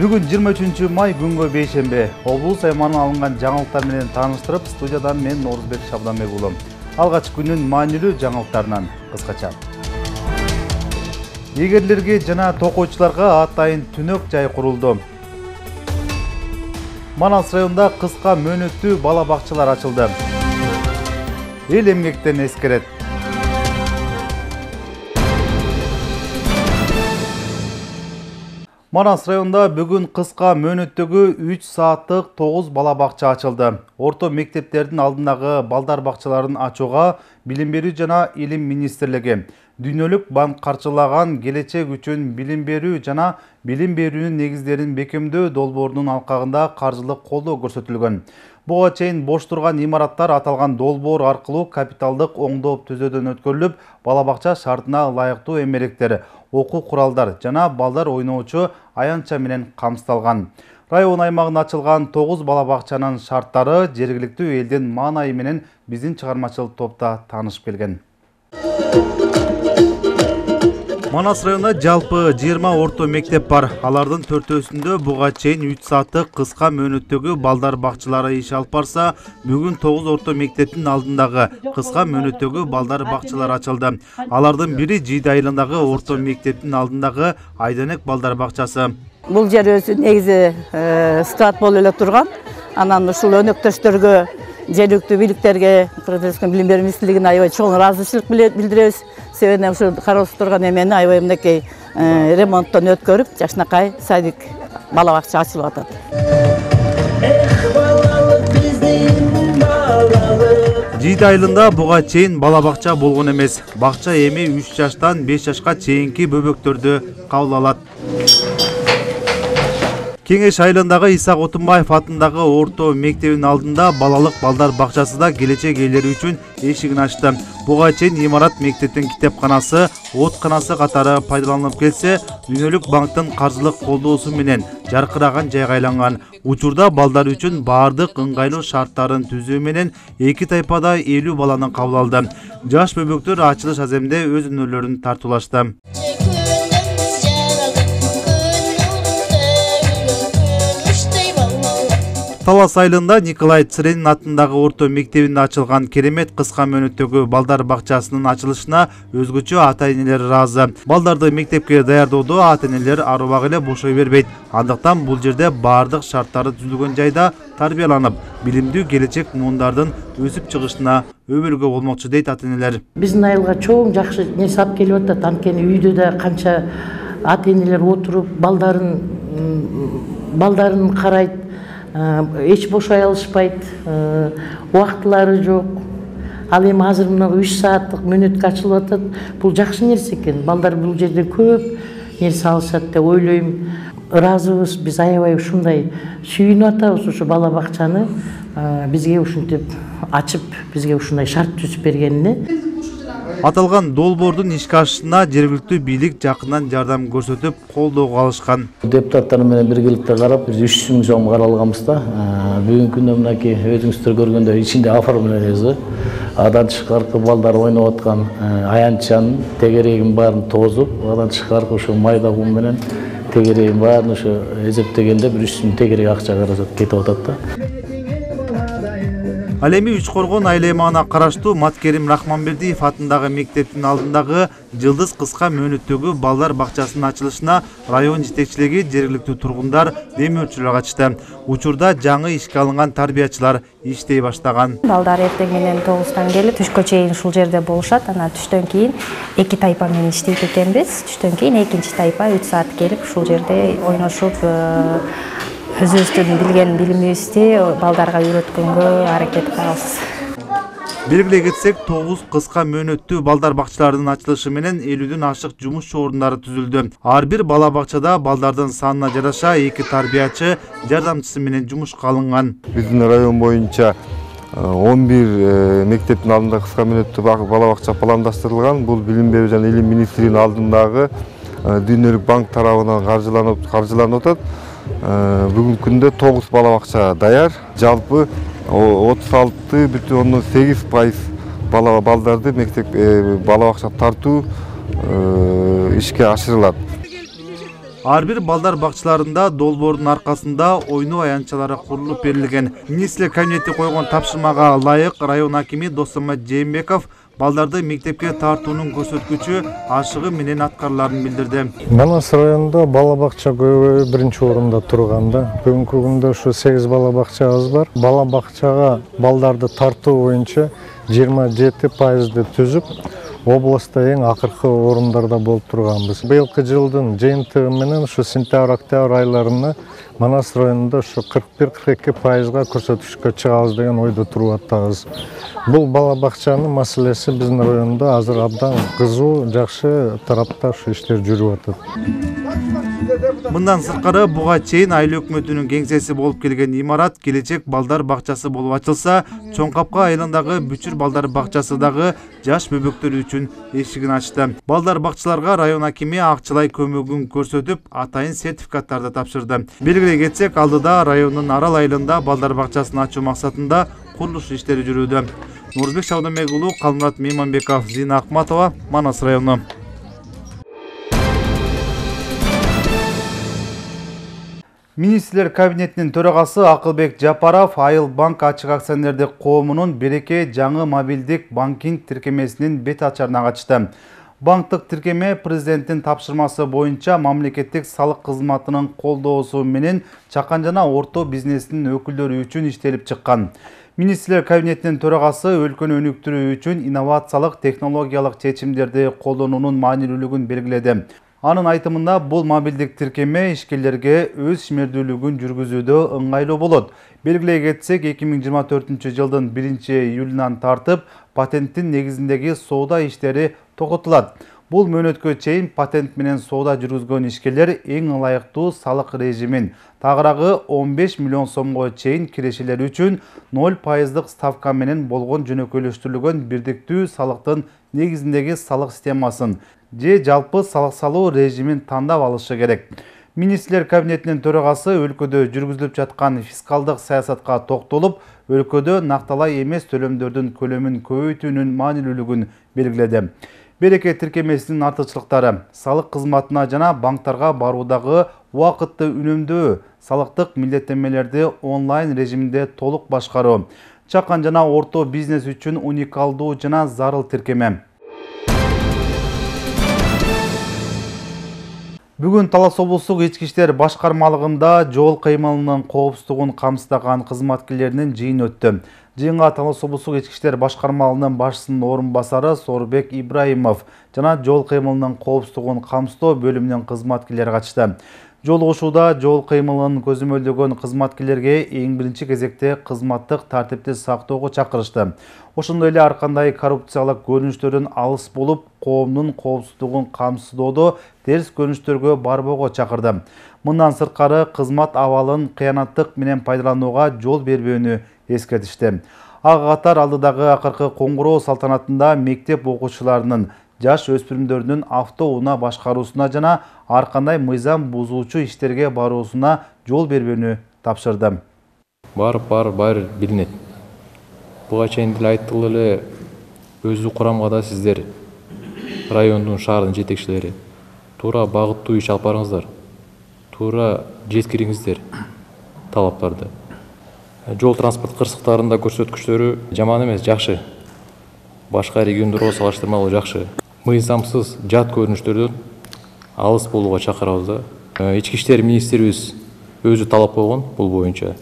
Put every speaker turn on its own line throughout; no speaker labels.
Бүгүн 23 май күнгө бейшембе. Облус аймагынан алынган жаңылыктар менен тааныштырып, студиядан мен Орузбек Шабданбек уулум. Алгач күнүн маанилүү жаңылыктарынан кыскача. Эгерлерге жана токойчуларга атайын түнөк жай курулду. Манас районунда кыска мөөнөттүү бала бакчалар ачылды. Эл эмгектен эскерет. Манас районунда бүгүн кыска мөөнөттөгү 3 сааттык 9 бала бакча ачылды. Орто мектептердин алдындагы балдар бакчаларын ачууга Билим берүү жана Илим министрлиги, Дүйнөлүк банк каржылаган келечек үчүн билим берүү жана билим берүүнүн негиздерин бекемдөө долбоорунун алкагында каржылык колдоо көрсөтүлгөн. Буга чейин бош турган имараттар аталган долбоор аркылуу капиталдык оңдоп түзөөдөн өткөрүлүп, бала бакча шартына ылайыктуу эмеректер, окуу куралдар жана балдар ойноочу аянтча менен камсыздалган. Район аймагында ачылган 9 бала бакчанын шарттары жергиликтүү элдин маанайы менен биздин чыгармачылык топта таанышып келген. Манас районунда жалпы 20 орто мектеп бар. Алардын 4-өсүндө буга чейин 3 сааттык кыска мөөнөттөгү балдар бакчалары иш алып барса, бүгүн 9 орто мектептин алдындагы кыска мөөнөттөгү балдар бакчалары ачылды. Алардын бири Жийди айылындагы орто мектептин алдындагы Айданек балдар бакчасы.
Бул жер өзү негизи склад болуп эле турган. Анан ушул өнөктөштөргө, жергиликтүү бийликтерге, Кыргызстан билим берүү министрлигине аябай чоң ыраазычылык билдиребиз. Себебинен ушул кароосуз турган эмени аябай мынакей ремонттон өткөрүп, жакшынакай садик бала бакча ачылып атат.
Жийди айылында буга чейин бала бакча болгон эмес. Бакча эми 3 жаштан 5 жашка чейинки бөбөктөрдү кабыл алат. Кеңеш айылындагы Исак Отунбаев атындагы орто мектебинин алдында балалык балдар бакчасы да келечек ээлери үчүн эшигин ачты. Буга чейин имарат мектептин китепканасы, отканасы катары пайдаланылып келсе, Дүйнөлүк банктын каржылык колдоосу менен жаркыраган жайга айланган. Учурда балдар үчүн баардык ыңгайлуу шарттарын түзүү менен эки тайпада 50 баланы кабыл алды. Жаш бөбөктөр ачылыш аземде өз өнөрлөрүн тартуулашты. Талас айылында Николай Цыренин атындагы орто мектебинде ачылган керемет кыска мөөнөттөгү балдар бакчасынын ачылышына өзгөчө ата-энелер ыраазы. Балдарды мектепке даярдоодо ата-энелер арубак эле бошой бербейт. Андыктан бул жерде баардык шарттары түзүлгөн жайда тарбияланып, билимдүү келечек муундардын өсүп чыгышына өбөлгө болмокчу дейт ата-энелер.
Биздин айылга чоң жакшы нерсе алып келип атат. Анткени үйдө да канча ата-энелер отуруп, балдарын карайт. Эч бошой алышпайт, убактылары жок. Ал эми азыр мына 3 сааттык мөөнөткө ачылып атат. Бул жакшы нерсе экен. Балдар бул жерден көп нерсе алышат деп ойлойм. Ыраазыбыз, биз аябай ушундай сүйүнүп атабыз ушу бала бакчаны бизге ушинтип ачып, бизге ушундай шарт түзүп бергенине.
Аталган долбоордун ишке ашышына жергиликтүү бийлик жакындан жардам көрсөтүп, колдоого алышкан.
Депутаттар менен биргеликте карап, биз 300 миң сом каралганбыз да. Бүгүнкү күндө мынакей өзүңүздөр көргөндөй ичинде оформлениебиз. Адан тышкаркы балдар ойноп аткан аянтчанын тегерегин баарын тозуп, адан тышкаркы ушу майда кум менен тегерегин баарын ушу эсептегенде 300 миң тегерек акча каражат кетип атат да.
Ал эми Үч Коргон айыл аймагына караштуу Маткерим Рахманбердиев атындагы мектептин алдындагы Жылдыз кыска мөөнөттөгү балдар бакчасынын ачылышына район жетекчилиги, жергиликтүү тургундар, демөөрчүлөр катышты. Учурда жаңы ишке алынган тарбиячылар иштей баштаган.
Балдар эртең менен 9-тан келип, түшкө чейин ушул жерде болушат. Анан түштөн кийин эки тайпа менен иштейт экенбиз. Түштөн кийин экинчи тайпа 3 саат келип ушул жерде ойношуп, өзүбүздүн билген билимибизди балдарга үйрөткөнгө аракет кылабыз.
Белгилей кетсек, 9 кыска мөөнөттүү балдар бакчаларынын ачылышы менен 50дөн ашык жумуш орундары түзүлдү. Ар бир бала бакчада балдардын санына жараша 2 тарбиячы жардамчысы менен жумушка алынган.
Биздин район боюнча 11 мектептин алдында кыска мөөнөттүү бала бакча пландаштырылган. Бул Билим берүү жана Илим министрлигинин алдындагы Дүйнөлүк банк тарабынан каржыланып атат. Бүгүнкү күндө 9 бала бакча даяр. Жалпы 36,8% балдарды мектеп бала бакча тартуу ишке ашырылат.
Ар бир балдар бакчаларында долбоордун аркасында ойноо аянтчалары курулуп берилген. Министрлер кабинети койгон тапшырмага ылайык район акими Досомат Жээнбеков балдарды мектепке тартуунун көрсөткүчү ашыгы менен аткарыларын билдирди.
Манас районунда бала бакча көбөйүп биринчи орунда турганда, бүгүнкү күндө ушу 8 бала бакчабыз бар. Бала бакчага балдарды тартуу боюнча 27% түзүп, областта эң акыркы орундарда болуп турганбыз. Быйылкы жылдын жыйынтыгы менен ушу сентябрь-октябрь айларында Манас районунда ушу 41-42%га көрсөткүчкө чыгабыз деген ойдо туруп атабыз. Бул бала бакчанын маселеси биздин райондо азыр абдан кызуу, жакшы тарапта ушу иштер жүрүп атат.
Мындан сырткары буга чейин айыл өкмөтүнүн кеңсеси болуп келген имарат келечек балдар бакчасы болуп ачылса, Чоң Капка айылындагы Бүчүр балдар бакчасы дагы жаш бөбөктөр үчүн эшигин ачты. Балдар бакчаларга район акими акчалай көмөгүн көрсөтүп, атайын сертификаттарды тапшырды. Белгилей кетсек, алдыда райондун Арал айылында балдар бакчасын ачуу максатында курулуш иштери жүрүүдө. Нурбек Шаудамбек уулу, Калмурат Мейманбеков, Зина Акматова, Манас району. Министрлер кабинетинин төрагасы Акылбек Жапаров Айыл банк ачык акционердик коомунун Береке жаңы мобилдик банкинг тиркемесинин бет ачарына катышты. Банктык тиркеме президенттин тапшырмасы боюнча мамлекеттик салык кызматынын колдоосу менен чакан жана орто бизнестин өкүлдөрү үчүн иштелип чыккан. Министрлер кабинетинин төрагасы өлкөнү өнүктүрүү үчүн инновациялык технологиялык чечимдерди колдонуунун маанилүүлүгүн белгиледи. Анын айтымында бул мобилдик тиркеме ишкерлерге өз ишмердүүлүгүн жүргүзүүдө ыңгайлуу болот. Белгилей кетсек, 2024 жылдын 1-июлунан тартып патенттин негизиндеги соода иштери токтотулат. Бул мөөнөткө чейин патент менен соода жүргүзгөн ишкерлер эң ылайыктуу салык режимин, тагыраагы 15 миллион сомго чейин кирешелер үчүн 0% ставка менен болгон жөнөкөйлөштүрүлгөн бирдиктүү салыктын негизиндеги салык системасын же жалпы салык салуу режимин тандап алышы керек. Министрлер кабинетинин төрагасы өлкөдө жүргүзүлүп жаткан фискалдык саясатка токтолуп, өлкөдө накталай эмес төлөмдөрдүн көлөмүн көбөйтүүнүн маанилүүлүгүн белгиледи. Береке тиркемесинин артыкчылыктары: салык кызматына жана банктарга баруудагы убакытты үнөмдөө, салыктык милдеттенмелерди онлайн режиминде толук башкаруу, чакан жана орто бизнес үчүн уникалдуу жана зарыл тиркеме. Бүгүн Талас облустук ички иштер башкармалыгында жол кыймылынын коопсуздугун камсыздаган кызматкерлеринин жыйыны өттү. Жыйынга Талас облустук ички иштер башкармалыгынын башчысынын орун басары Сорбек Ибраимов жана жол кыймылынын коопсуздугун камсыздоо бөлүмүнүн кызматкерлери катышты. Жолугушууда жол кыймылын көзөмөлдөгөн кызматкерлерге эң биринчи кезекте кызматтык тартипти сактоого чакырышты. Ошондой эле ар кандай коррупциялык көрүнүштөрдөн алыс болуп, коомдун коопсуздугун камсыздоодо терс көрүнүштөргө барбоого чакырды. Мындан сырткары кызмат абалын кыянаттык менен пайдаланууга жол бербөөнү эскертишти. Ага катар алдыдагы акыркы коңгуроо салтанатында мектеп окуучуларынын, жаш өспүрүмдөрдүн автоунаа башкаруусуна жана ар кандай мыйзам бузуучу иштерге баруусуна жол бербөөнү тапшырды.
Баары билинет. Буга чейин деле айттык эле, өзү курамга да сиздер райондун, шаардын жетекчилери туура багыттуу иш алып барыңыздар. Туура жеткириңиздер талаптарды. Жол транспорт кырсыктарында көрсөткүчтөрү жаман эмес, жакшы. Башка региондорго салыштырмалуу жакшы. Мыйзамсыз жат көрүнүштөрдөн алыс болууга чакырабыз да. Ички иштер министрибиз өзү талап койгон бул боюнча.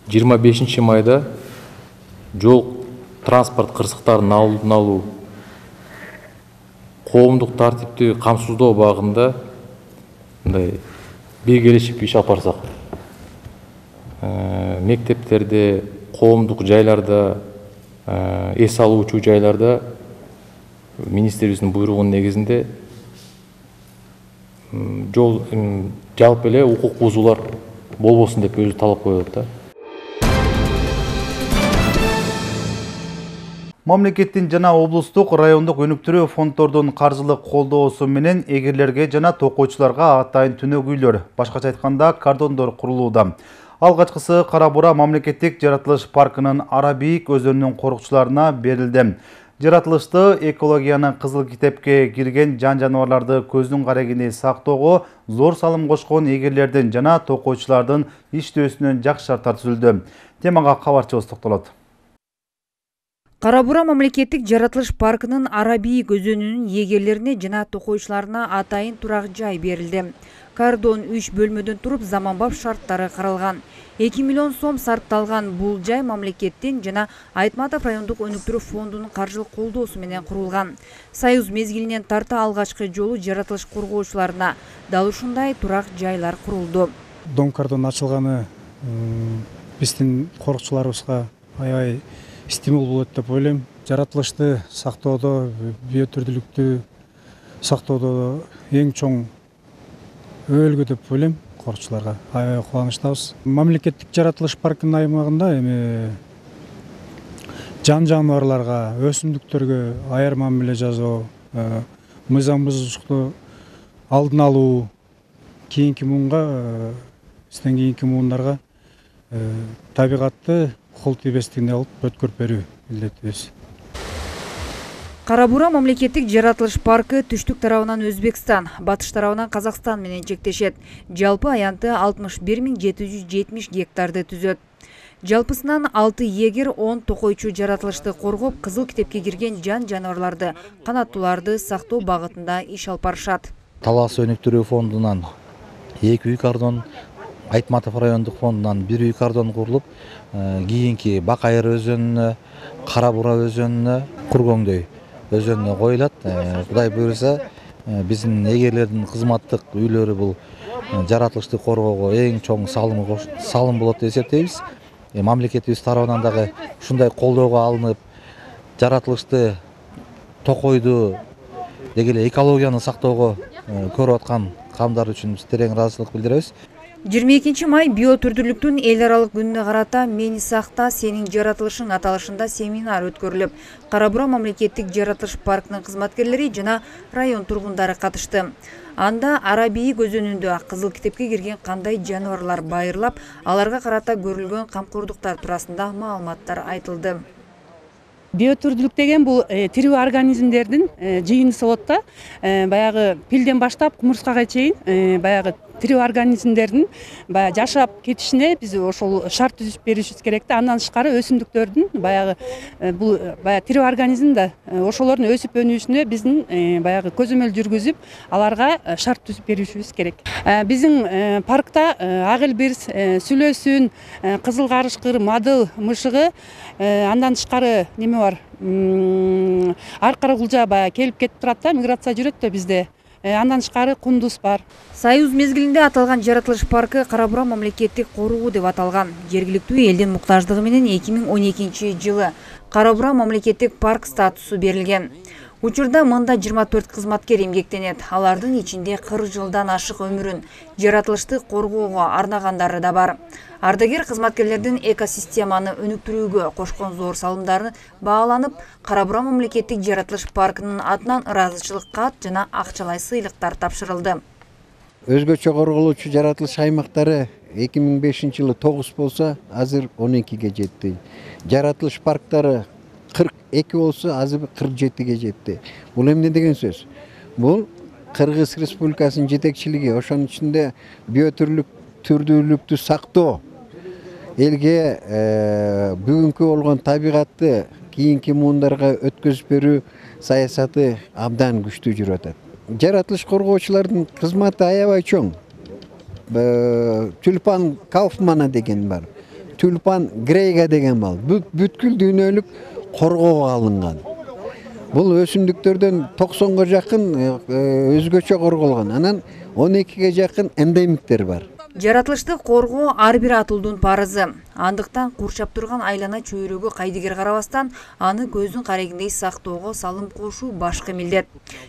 25 майда жол транспорт кырсыктарын алдын алуу, коомдук тартипти камсыздоо багында мындай биргелешип иш алып барсак, мектептерде, коомдук жайларда, эс алуучу жайларда министрибиздин буйругунун негизинде жол жалпы эле укук бузуулар болбосун деп өзү талап коет да.
Мамлекеттин жана облустук, райондук өнүктүрүү фонддордун каржылык колдоосу менен эгерлерге жана токойчуларга атайын түнөк үйлөр, башкача айтканда кордондор курулууда. Алгачкысы Кара Бура мамлекеттик жаратылыш паркынын Ара Бийик өзөнүнүн корукчуларына берилди. Жаратылышты экологиянын кызыл китепке кирген жан-жаныбарларды көздүн карегини сактоого зор салым кошкон эгерлердин жана токойчулардын иштөөсүнөн жакшы шарттар түзүлдү. Темага кабарчыбыз токтолот.
Кара Бура мамлекеттик жаратылыш паркынын Арабий көзөнүнүн эгерлерине жана токойчуларына атайын турак жай берилди. Кардон 3 бөлмөдөн туруп заманбап шарттары каралган. 2 миллион сом сарпталган бул жай мамлекеттин жана Айтматов райондук өнүктүрүү фондунун каржылык колдоосу менен курулган. Союз мезгилинен тарта алгачкы жолу жаратылыш коргоочуларына дал ушундай турак жайлар курулду.
Дом Кардон ачылганы биздин корукчуларыбызга аябай стимул болот деп ойлойм. Жаратылышты сактоодо, биотүрдүүлүктү сактоодо эң чоң өлгө деп ойлойм. Корукчуларга аябай кубанычтабыз. Мамлекеттик жаратылыш паркынын аймагында эми жан-жаныбарларга, өсүмдүктөргө айырма мамиле жасоо, мыйзам бузушукту алдын алуу, кийинки муунга, бизден кийинки муундарга табигатты кол тийбестигине алып өткөрүп берүү милдетибиз.
Кара Бура мамлекеттик жаратылыш паркы түштүк тарабынан Өзбекстан, батыш тарабынан Казакстан менен чектешет. Жалпы аянты 61.770 гектарды түзөт. Жалпысынан 6 эгер 10 токойчу жаратылышты коргоп, кызыл китепке кирген жан-жаныбарларды, канаттууларды сактоо багытында иш алып барышат.
Талас өнүктүрүү фондунан 2 үй кардон, Айтматов райондук фондунан 1 үй кардон курулуп, кийинки Бакайыр өзөнүнө, Кара Бура өзөнүнө, Кургоңдөй өзөнүнө коюлат. Кудай буйруса, биздин эгерлердин кызматтык үйлөрү бул жаратылышты коргоого эң чоң салым болот деп эсептейбиз. Мамлекетибиз тарабынан дагы ушундай колдоого алынып, жаратылышты, токойду, деги эле экологияны сактоого көрүп аткан камдар үчүн биз терең ыраазычылык билдиребиз.
22 май биотүрдүүлүктүн эл аралык күнүнө карата «Мени сакта, сенин жаратылышың» аталышында семинар өткөрүлүп, Кара Бура мамлекеттик жаратылыш паркынын кызматкерлери жана район тургундары катышты. Анда Арабий көзөнүндө кызыл китепке кирген кандай жаныбарлар байырлап, аларга карата көрүлгөн камкордуктар туурасында маалыматтар айтылды.
Биотүрдүүлүк деген бул тирүү организмдердин жыйынысы болот да. Баягы пилден баштап кумурскага чейин баягы тирүү организмдердин жашап кетишине биз ошол шарт түзүп беришибиз керек да. Андан тышкары өсүмдүктөрдүн баягы бул тирүү организм да ошолордун өсүп өнүүсүнө биздин баягы көзөмөл жүргүзүп, аларга шарт түзүп беришибиз керек. Биздин паркта ак элбирс, сүлөөсүн, кызыл карышкыр, мадыл, мышыгы, андан тышкары неме бар? Аркара кулжа баягы келип кетип турат да, миграция жүрөт да бизде. Андан тышкары кундуз бар.
Союз мезгилинде аталган жаратылыш паркы Кара Бура мамлекеттик коруу деп аталган. Жергиликтүү элдин муктаждыгы менен 2012 жылы Кара Бура мамлекеттик парк статусу берилген. Учурда мында 24 кызматкер эмгектенет. Алардын ичинде 40 жылдан ашык өмүрүн жаратылышты коргоого арнагандары да бар. Ардагер кызматкерлердин экосистеманы өнүктүрүүгө кошкон зор салымдары бааланып, Кара Бура мамлекеттик жаратылыш паркынын атынан ыраазычылык кат жана акчалай сыйлыктар тапшырылды.
Өзгөчө корголуучу жаратылыш аймактары 2005 жылы 9 болсо, азыр 12ге жетти. Жаратылыш парктары 42 болсо, азыр 47ге жетти. Бул эмне деген сөз? Бул Кыргыз Республикасынын жетекчилиги, ошонун ичинде биотүрдүүлүктү сактоо, элге бүгүнкү болгон табигатты кийинки муундарга өткөзүп берүү саясаты абдан күчтүү жүрүп атат. Жаратылыш коргоочулардын кызматы аябай чоң. Тюльпан Кауфмана деген бар. Тюльпан Грейга деген бар. Бүткүл дүйнөлүк коргоого алынган. Бул өсүмдүктөрдөн 90га жакын өзгөчө корголгон. Анан 12ге жакын эндемиктер бар.
Жаратылышты коргоо ар бир атылдын парызы. Андыктан курчап турган айлана чөйрөгө кайдыгер карабастан, аны көздүн карегиндей сактоого салым кошуу башкы милдет.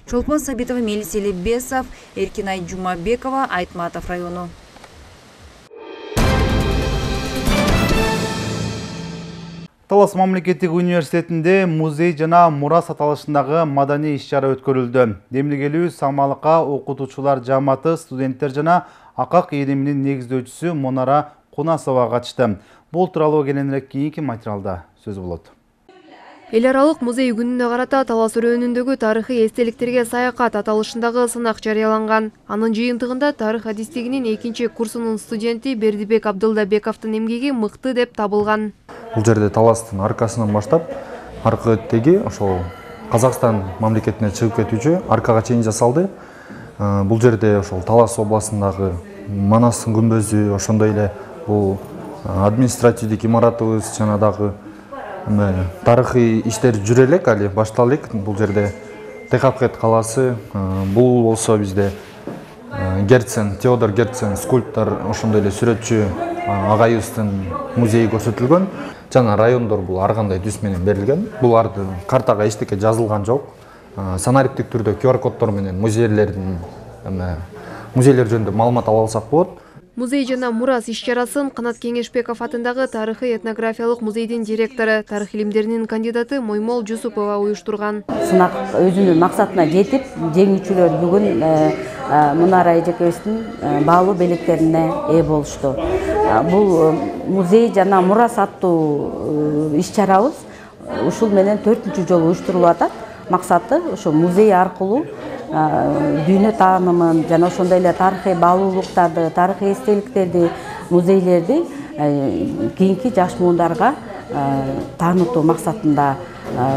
Чолпон Сабитова, Мелис Элебесов, Эркинай Жумабекова, Айтматов району.
Талас мамлекеттик университетинде музей жана мурас аталышындагы маданий иш-чара өткөрүлдү. Демилгелүү самалыкка окутуучулар жааматы, студенттер жана Акак ириминин негиздөөчүсү Монара Кунасова катышты. Бул тууралуу кененирээк кийинки материалда сөз болот.
Эл аралык музей күнүнө карата Талас өрөөнүндөгү тарыхый эстеликтерге саякат аталышындагы сынак жарыяланган. Анын жыйынтыгында тарых адистигинин 2 курсунун студенти Бердибек Абдылдабековдун эмгеги мыкты деп табылган.
Бул жерде Таластын аркасынан баштап, аркы теги ошол Казакстан мамлекетине чыгып кетүүчү аркага чейин жасалды. Бул жерде ошол Талас областындагы Манастын күмбөзү, ошондой эле бул административдик имаратыбыз жана дагы тарыхый иштер жүрө элек, али баштала элек. Бул жерде Техапкет калаасы, бул болсо бизде Герцен, Теодор Герцен скульптор, ошондой эле сүрөтчү агайыбыздын музейи көрсөтүлгөн. Жана райондор бул ар кандай түс менен берилген. Булардын картага эчтеке жазылган жок. Санариптик түрдө QR коддор менен музейлер жөнүндө маалымат ала алсак болот.
Музей жана мурас иш-чарасын Канат Кеңешбеков атындагы тарыхый этнографиялык музейдин директору, тарых илимдеринин кандидаты Моймол Жусупова уюштурган.
Сынак өзүнүн максатына жетип, жеңүүчүлөр бүгүн Мунара эжекебиздин баалуу белектерине ээ болушту. Бул музей жана мурас аттуу иш-чарабыз ушул менен 4-жолу уюштурулуп атат. Максаты ошо музей аркылуу дүйнө таанымын жана ошондой эле тарыхый баалуулуктарды, тарыхый эстеликтерди, музейлерди кийинки жаш муундарга таанытуу максатында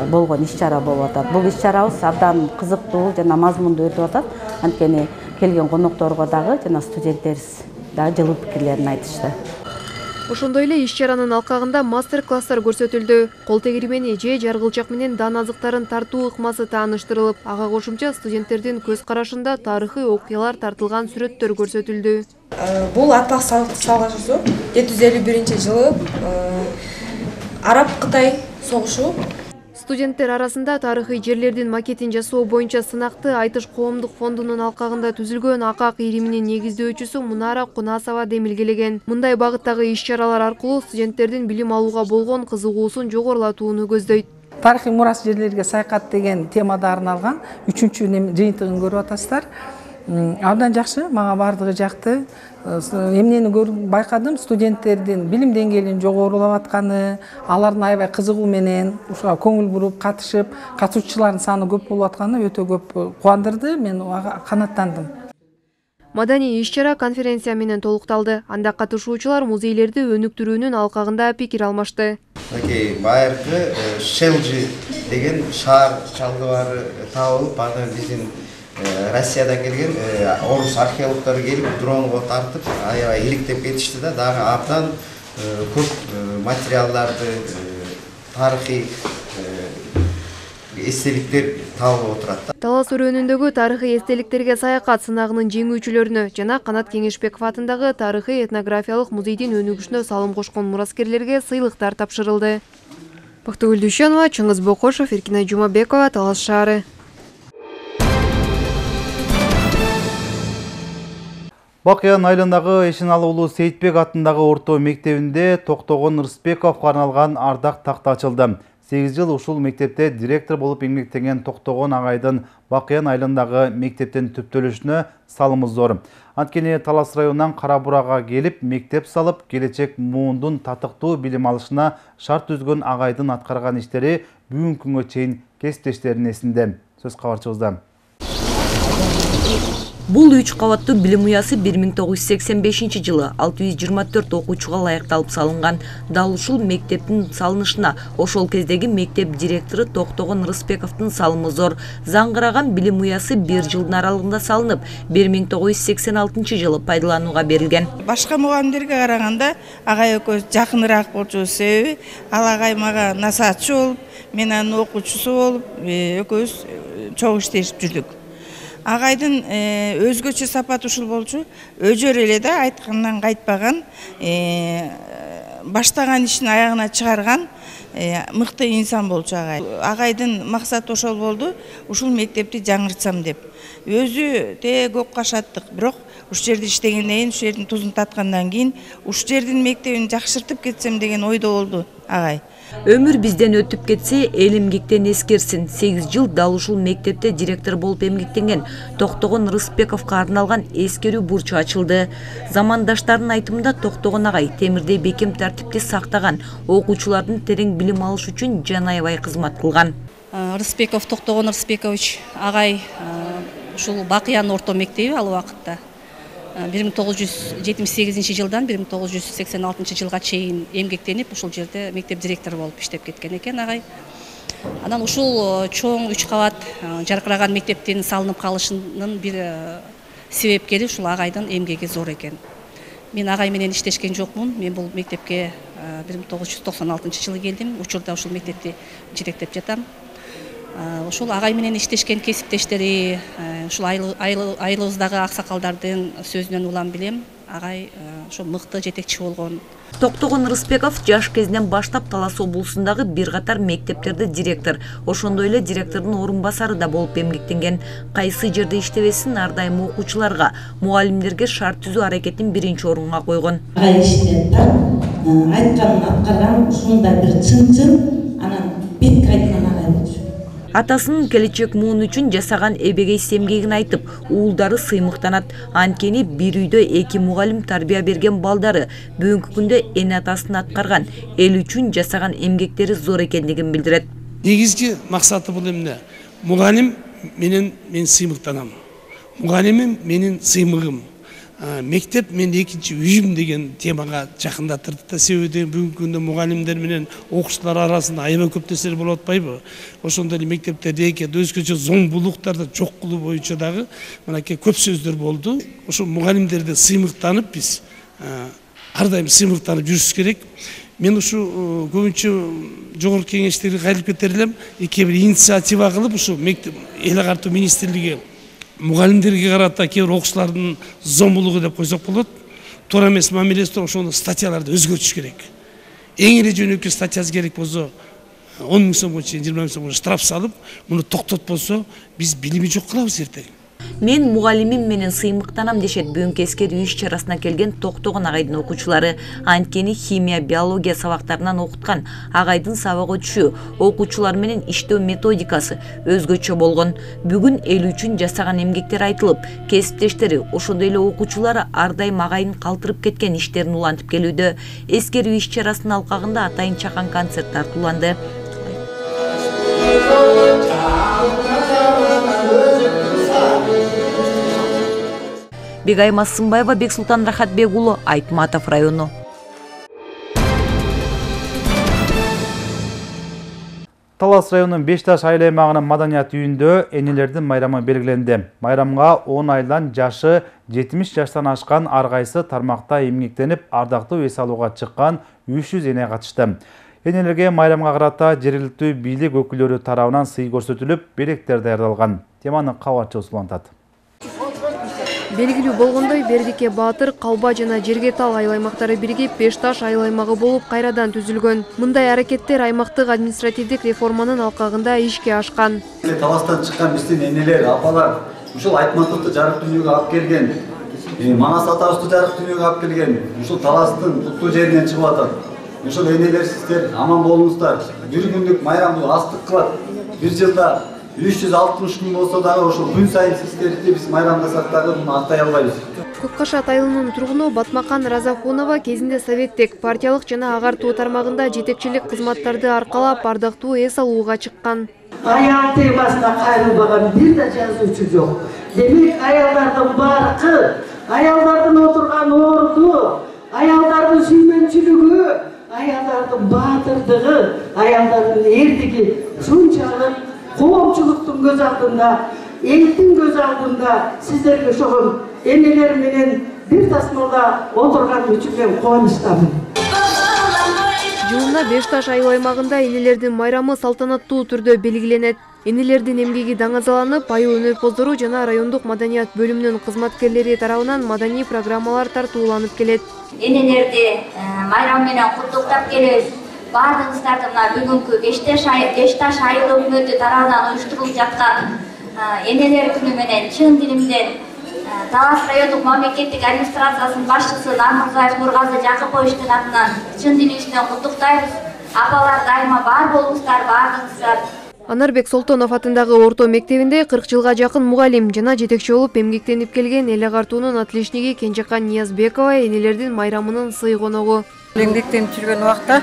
болгон иш-чара болуп атат. Бул иш-чарабыз абдан кызыктуу жана мазмундуу өтүп атат. Анткени келген конокторго дагы жана студенттерибиз дагы жылуу пикирлерин айтышты.
Ошондой эле иш-чаранын алкагында мастер-класстар көрсөтүлдү. Кол тегирмени же жаргылчак менен дан азыктарын тартуу ыкмасы тааныштырылып, ага кошумча студенттердин көз карашында тарыхый окуялар тартылган сүрөттөр көрсөтүлдү.
Бул Атлас салгачы 751-жылы Араб-Кытай согушу.
Студенттер арасында тарыхый жерлердин макетин жасоо боюнча сынакты Айтыш коомдук фондунун алкагында түзүлгөн Акак ириминин негиздөөчүсү Мунара Кунасова демилгелеген. Мындай багыттагы иш-чаралар аркылуу студенттердин билим алууга болгон кызыгуусун жогорулатууну көздөйт.
Тарыхый мурас жерлерге саякат деген темада арналган 3-чү жыйынтыгын көрүп атасыздар. Абдан жакшы, мага бардыгы жакты. Эмнени байкадым, студенттердин билим деңгээлинин жогорулап атканы, алардын аябай кызыгуу менен ушуга көңүл буруп катышып, катышуучулардын саны көп болуп атканы өтө көп кубандырды. Мен ага канаттандым.
Маданий иш-чара конференция менен толукталды. Анда катышуучулар музейлерди өнүктүрүүнүн алкагында пикир алмашты.
Байыркы Шелжи деген шаар чалгыбары табылып, аны биздин Россиядан келген орус археологдору келип дронго тартып, аябай иликтеп кетишти да, дагы абдан көп материалдарды, тарыхый эстеликтер табылып отурат.
Талас өрөөнүндөгү тарыхый эстеликтерге саякат сынагынын жеңүүчүлөрүнө жана Канат Кеңешбеков атындагы тарыхый этнографиялык музейдин өнүгүшүнө салым кошкон мураскерлерге сыйлыктар тапшырылды. Бактыгүл Дүйшөнова, Чыңгыз Бокошов, Эркинай Жумабекова, Талас шаары.
Бакыян айылындагы Эшеналы уулу Сейитбек атындагы орто мектебинде Токтогон Рысбековго арналган ардак такта ачылды. 8 жыл ушул мектепте директор болуп эмгектенген Токтогон агайдын Бакыян айылындагы мектептин түптөлүшүнө салымы зор. Анткени Талас районунан Карабурага келип мектеп салып, келечек муундун татыктуу билим алышына шарт түзгөн агайдын аткарган иштери бүгүнкү күнгө чейин кесиптештеринин эсинде. Сөз кабарчыбызда.
Бул 3 кабаттуу билим уясы 1985-жылы 624 окуучуга ылайыкталып салынган. Дал ушул мектептин салынышына ошол кездеги мектеп директору Токтогон Рысбековдун салымы зор. Заңгыраган билим уясы 1 жылдын аралыгында салынып, 1986-жылы пайдаланууга берилген.
Башка мугалимдерге караганда агай экөөбүз жакыныраак болчу себеби ал агай мага насаатчы болуп, мен анын окуучусу болуп, экөөбүз чогуу иштешип жүрдүк. Агайдын өзгөчө сапаты ушул болчу, өжөр эле да айткандан кайтпаган, баштаган ишин аягына чыгарган мыкты инсан болчу агай. Агайдын максаты ошол болду, ушул мектепти жаңыртсам деп. Өзү көп кашаттык, бирок ушул жерде иштегенден кийин, ушул жердин тузун таткандан кийин, ушул жердин мектебин жакшыртып кетсем деген ойдо болду агай.
Өмүр бизден өтүп кетсе, эл эмгектен эскерсин. 8 жыл дал ушул мектепте директор болуп эмгектенген Токтогон Рыспековго арналган эскерүү бурчу ачылды. Замандаштардын айтымында Токтогон агай темирдей бекем тартипти сактаган, окуучулардын терең билим алыш үчүн жан аябай кызмат кылган.
Рыспеков Токтогон Рыспекович агай ушул Бакыян орто мектеби ал убакытта 1978 жылдан 1986 жылга чейин эмгектенип ушул жерде мектеп директору болуп иштеп кеткен экен агай. Анан ушул чоң 3 кабат жаркыраган мектептин салынып калышынын бир себепкери ушул агайдын эмгеги зор экен. Мен агай менен иштешкен жокмун. Мен бул мектепке 1996 жылы келдим. Учурда ушул мектепти жетектеп жатам. Ушул агай менен иштешкен кесиптештери, ушул айылыбыздагы аксакалдардын сөзүнөн улам билем. Агай ошо мыкты жетекчи болгон.
Токтогон Рыспеков жаш кезинен баштап Талас облусундагы бир катар мектептерде директор, ошондой эле директордун орун басары да болуп эмгектенген. Кайсы жерде иштебесин ар дайым окуучуларга, мугалимдерге шарт түзүү аракетин биринчи орунга койгон.
Агай иштеп айтканын аткарган ушундай бир чын анан бет кайтынан агай болчу.
Атасынын келечек муун үчүн жасаган эбегейс эмгегин айтып, уулдары сыймыктанат. Анткени бир үйдө 2 мугалим тарбия берген балдары бүгүнкү күндө эне атасын аткарган, эл үчүн жасаган эмгектери зор экендигин билдирет.
Негизги максаты бул эмне? Мугалим мен сыймыктанам. Мугалимим менин сыймыгым. Мектеп мен экинчи үйүм деген темага жакындатырды да, себеби бүгүнкү күндө мугалимдер менен окуучулар арасында аябай көп нерселер болуп атпайбы? Ошондой эле мектептерде өзгөчө зоңбулуктарды жок кылуу боюнча дагы мынакей көп сөздөр болду. Ошо мугалимдерди сыймыктанып биз ар дайым сыймыктанып жүрүш керек. Мен ушу көбүнчө жогорку кеңештерге кайрылып кетер элем, эки бир инициатива кылып ушу мектеп эл агартуу министрлиги мугалимдерге карата кээ бир окуучулардын зомбулугу деп койсок болот. Туура эмес мамилеси ошондой статьяларды өзгөртүш керек. Эң эле жөнөкөй статьясы керек болсо 10 000 сомго чейин 20 000 сомго штраф салып, муну токтотпосо биз билими жок кылабыз эртең.
Мен мугалимим менен сыймыктанам дешет бүгүнкү эскерүү иш чарасына келген Токтогон агайдын окуучулары. Анткени химия, биология сабактарынан окуткан агайдын сабак өтүшү, окуучулар менен иштөө методикасы өзгөчө болгон. Бүгүн эл үчүн жасаган эмгектер айтылып, кесиптештери, ошондой эле окуучулары ар дайым агайдын калтырып кеткен иштерин улантып келүүдө. Эскерүү иш чарасынын алкагында атайын чакан концерт тартууланды. Бегайма Сымбаева, Бексултан Рахатбек уулу, Айтматов району.
Талас районунун Бешташ айыл аймагынын маданият үйүндө энелердин майрамы белгиленди. Майрамга 10 айдан жашы 70 жаштан ашкан ар кайсы тармакта эмгектенип, ардактуу эс алууга чыккан 300 эне катышты. Энелерге майрамга карата жергиликтүү бийлик өкүлдөрү тарабынан сый көрсөтүлүп, белектер даярдалган. Теманы кабарчыбыз улантат.
Белгилүү болгондой, Бердике Баатыр, Калба жана Жергетал айыл аймактары биригип Бешташ айыл аймагы болуп кайрадан түзүлгөн. Мындай аракеттер аймактык административдик реформанын алкагында ишке ашкан.
Таластан чыккан биздин энелер, апалар ушул Айтматовду жарык дүйнөгө алып келген, Манас атабызды жарык дүйнөгө алып келген, ушул Таластын куттуу жеринен чыгып атат. Ушул энелер сиздер аман болуңуздар. Бир күндүк майрамды астык кылат. Бир жылда 360 күн болсо дагы ошол күн сайын сиздерди биз майрамдасак дагы муну актай албайбыз.
Көккашат айылынын тургуну Батмакан Разахунова кезинде советтик, партиялык жана агартуу тармагында жетекчилик кызматтарды аркалап, ардактуу эс алууга чыккан.
Аял темасына кайрылбаган бир да жазуучу жок. Демек аялдардын баркы, аялдардын отурган орду, аялдардын сүймөнчүлүгү, аялдардын баатырдыгы, аялдардын эрдиги ушунчалык коомчулуктун көз алдында, элдин көз алдында сиздерге ошого энелер менен бир тасмалда отурган үчүн мен кубанычтамын.
Жылына Бешташ айыл аймагында энелердин майрамы салтанаттуу түрдө белгиленет. Энелердин эмгеги даңазаланып, айыл өнөрпоздору жана райондук маданият бөлүмүнүн кызматкерлери тарабынан маданий программалар тартууланып келет.
Энелерди майрам менен куттуктап келебиз. Бардыгыңыздарды мына бүгүнкү Бешташ айыл өкмөтү тарабынан уюштурулуп жаткан энелер күнү менен чын дилимден Талас райондук мамлекеттик администрациясынын башчысы Нармырзаев Нургазы Жакыповичтин атынан чын дилибизден куттуктайбыз. Апалар дайыма бар болуңуздар, бардыңыздар.
Анарбек Солтонов атындагы орто мектебинде 40 жылга жакын мугалим жана жетекчи болуп эмгектенип келген Эле Картуунун отличниги Кенжекан Ниязбекова энелердин майрамынын сый коногу.
Эмгектенип жүргөн убакта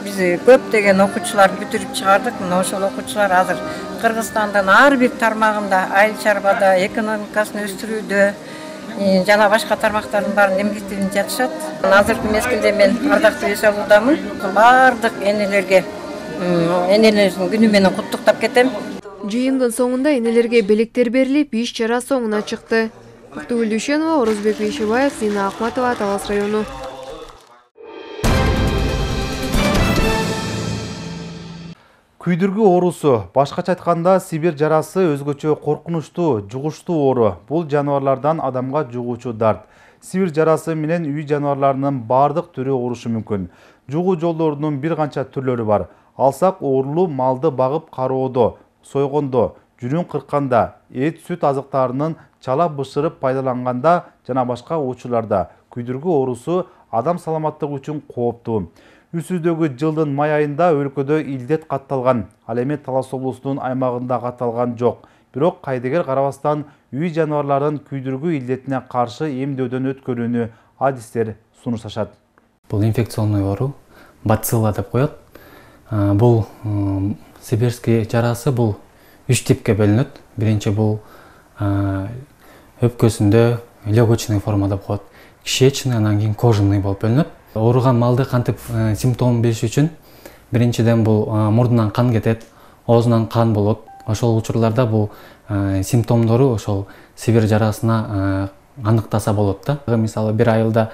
биз көптөгөн окуучулар бүтүрүп чыгардык. Мына ошол окуучулар азыр Кыргызстандын ар бир тармагында, айыл чарбада, экономикасын өстүрүүдө жана башка тармактардын баарын эмгектенип жатышат. Азыркы мезгилде мен ардактуу эс алуудамын. Бардык энелерге энелердин күнү менен куттуктап кетем.
Жыйындын соңунда энелерге белектер берилип, иш чара соңуна чыкты. Актыгүл Дүйшенова, Орозбек Бейшебаев, Зина Акматова, Талас району.
Күйдүргү оорусу, башкача айтканда Сибир жарасы өзгөчө коркунучтуу, жугуштуу оору. Бул жаныбарлардан адамга жугуучу дарт. Сибир жарасы менен үй жаныбарларынын бардык түрү оорушу мүмкүн. Жугуу жолдорунун бир канча түрлөрү бар. Алсак оорулуу малды багып кароодо, сойгондо, жүрүн кыркканда, эт сүт азыктарынын чала бышырып пайдаланганда жана башка учурларда күйдүргү оорусу адам саламаттыгы үчүн кооптуу. Үсүздөгү жылдын май айында өлкөдө илдет катталган, ал эми Талас облусунун аймагында катталган жок. Бирок кайдыгер карабастан үй жаныбарларын күйдүргү илдетине каршы эмдөөдөн өткөрүүнү адистер сунушташат.
Бул инфекционный оору, бацилла деп коет. Бул сибирский жарасы бул 3 типке бөлүнөт. Биринчи бул өпкөсүндө легочный форма деп коет. Кишечный, анан кийин кожаный болуп бөлүнөт. Ооруган малды кантип симптом билиш үчүн биринчиден бул мурдунан кан кетет, оозунан кан болот. Ошол учурларда бул симптомдору ошол Сибир жарасына аныктаса болот да. Мисалы бир айылда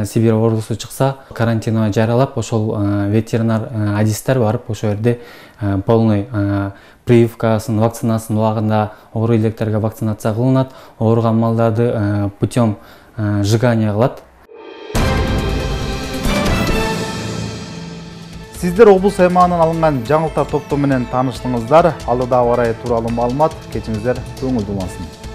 Сибир оорусу чыкса, карантинге жаралап, ошол ветеринар адистер барып, ошол жерде полный прививкасын, вакцинасын убагында оору илектерге вакцинация кылынат, ооруган малдарды путем сжигания кылат.
Сиздер облус аймагынан алынган жаңылыктар топтому менен тааныштыңыздар. Алдыда аба ырайы тууралуу маалымат, кечиңиздер көңүл булмасын.